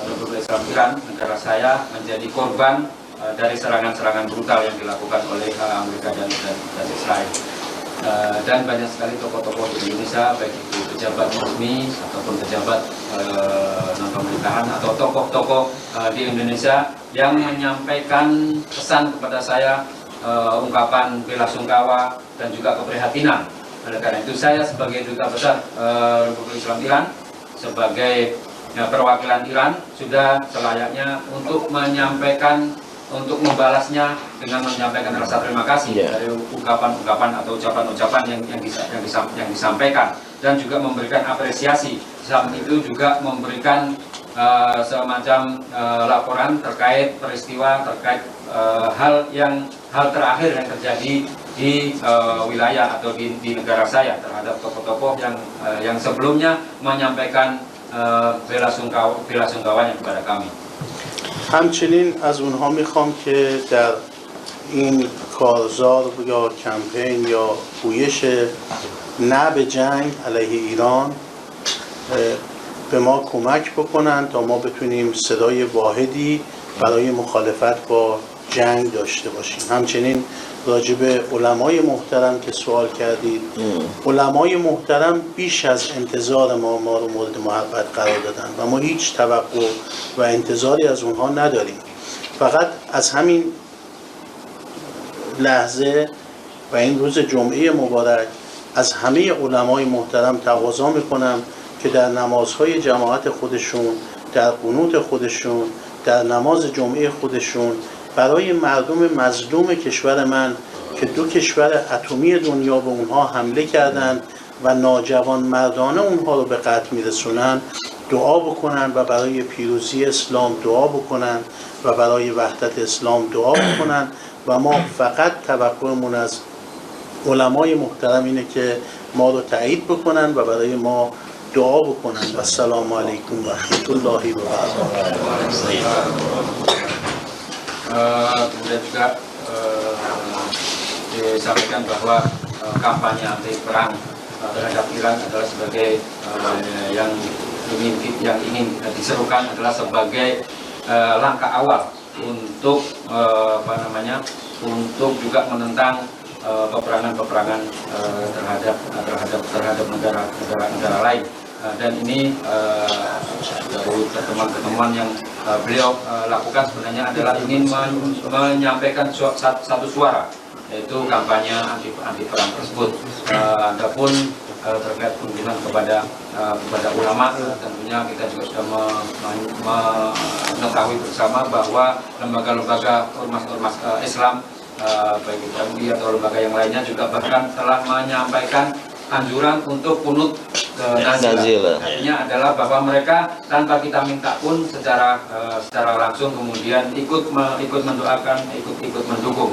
Republik Islam Iran, negara saya, menjadi korban dari serangan-serangan brutal yang dilakukan oleh Amerika dan Israel. Dan banyak sekali tokoh-tokoh di Indonesia, baik itu pejabat resmi ataupun pejabat non-pemerintahan atau tokoh-tokoh di Indonesia yang menyampaikan pesan kepada saya, ungkapan bela sungkawa dan juga keprihatinan. Oleh karena itu saya sebagai Duta Besar Republik Islam Iran, sebagai perwakilan Iran, sudah selayaknya untuk menyampaikan, untuk membalasnya dengan menyampaikan rasa terima kasih dari ungkapan-ungkapan atau ucapan-ucapan yang disampaikan, dan juga memberikan apresiasi. Saat itu juga memberikan semacam laporan terkait peristiwa, terkait hal terakhir yang terjadi di wilayah atau di negara saya terhadap tokoh-tokoh yang sebelumnya menyampaikan bela sungkawanya kepada kami. همچنین از اونها میخوام که در این کارزار یا کمپین یا پویش نه به جنگ علیه ایران به ما کمک بکنن تا ما بتونیم صدای واحدی برای مخالفت با جنگ داشته باشیم. همچنین راجع به علمای محترم که سوال کردید، علمای محترم بیش از انتظار ما رو مورد محبت قرار دادن و ما هیچ توقع و انتظاری از اونها نداریم. فقط از همین لحظه و این روز جمعه مبارک از همه علمای محترم تقاضا میکنم که در نمازهای جماعت خودشون، در قنوت خودشون، در نماز جمعه خودشون برای مردم مظلوم کشور من که دو کشور اتمی دنیا به اونها حمله کردند و ناجوان مردانه اونها رو به قتل میرسونن دعا بکنن و برای پیروزی اسلام دعا بکنن و برای وحدت اسلام دعا بکنن و ما فقط توقعمون از علمای محترم اینه که ما رو تایید بکنن و برای ما دعا بکنن. و السلام علیکم و رحمت الله و برکاته. Kemudian juga disampaikan bahwa kampanye anti perang terhadap Iran adalah sebagai yang ingin diserukan adalah sebagai langkah awal untuk untuk juga menentang peperangan terhadap negara lain. Dan ini dari pertemuan-pertemuan yang beliau lakukan sebenarnya adalah ingin menyampaikan satu suara, yaitu kampanye anti perang tersebut. Adapun terkait kunjungan kepada ulama, tentunya kita juga sudah mengetahui bersama bahwa lembaga-lembaga ormas Islam, baik itu MUI atau lembaga yang lainnya juga bahkan telah menyampaikan anjuran untuk kunut nazila. Artinya adalah bahwa mereka tanpa kita minta pun secara langsung kemudian ikut mendoakan, ikut mendukung.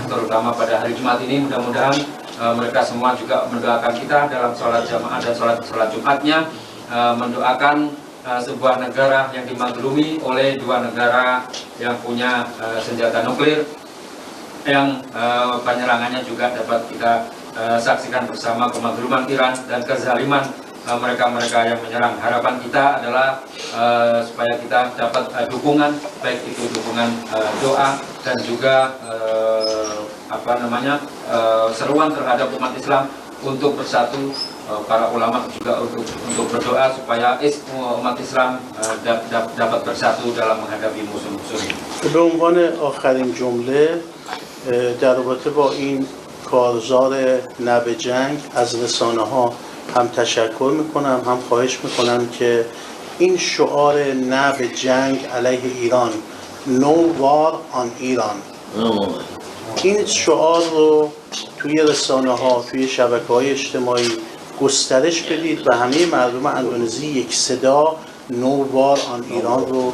Terutama pada hari Jumat ini, mudah-mudahan mereka semua juga mendoakan kita dalam sholat jamaah dan sholat Jumatnya, mendoakan sebuah negara yang dimaklumi oleh dua negara yang punya senjata nuklir, yang penyerangannya juga dapat kita saksikan bersama, kemakluman Iran dan kezaliman mereka-mereka yang menyerang. Harapan kita adalah supaya kita dapat dukungan, baik itu dukungan doa dan juga seruan terhadap umat Islam untuk bersatu, para ulama juga untuk berdoa supaya umat Islam dapat bersatu dalam menghadapi musuh-musuh. به عنوان آخرین جمله در رابطه با این کارزار نه به جنگ از رسانه ها هم تشکر میکنم، هم خواهش میکنم که این شعار نه به جنگ علیه ایران، No War on Iran، این شعار رو توی رسانه ها، توی شبکه‌های اجتماعی گسترش بدید و همه مردم اندونزی یک صدا No War on ایران رو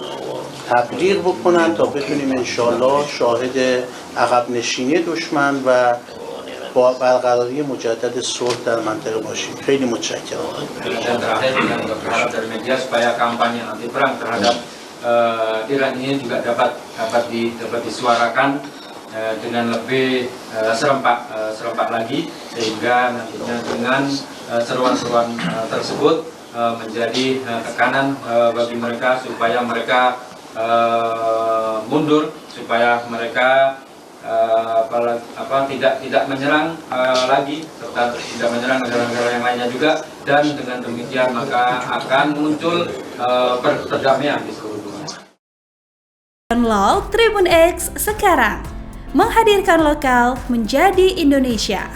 تبلیغ بکنن تا بتونیم انشالله شاهد عقب نشینی دشمن و با برقراری مجدد صلح در منطقه باشیم. خیلی متشکرم. Dan terakhir yang berharap dari media supaya kampanye anti perang terhadap Iran ini juga dapat disuarakan dengan lebih serempak lagi, sehingga nantinya dengan seruan-seruan tersebut menjadi tekanan bagi mereka supaya mereka mundur, supaya mereka tidak menyerang lagi, serta tidak menyerang negara-negara yang lainnya juga, dan dengan demikian maka akan muncul perdamaian di seluruh dunia. Download Tribun X sekarang, menghadirkan lokal menjadi Indonesia.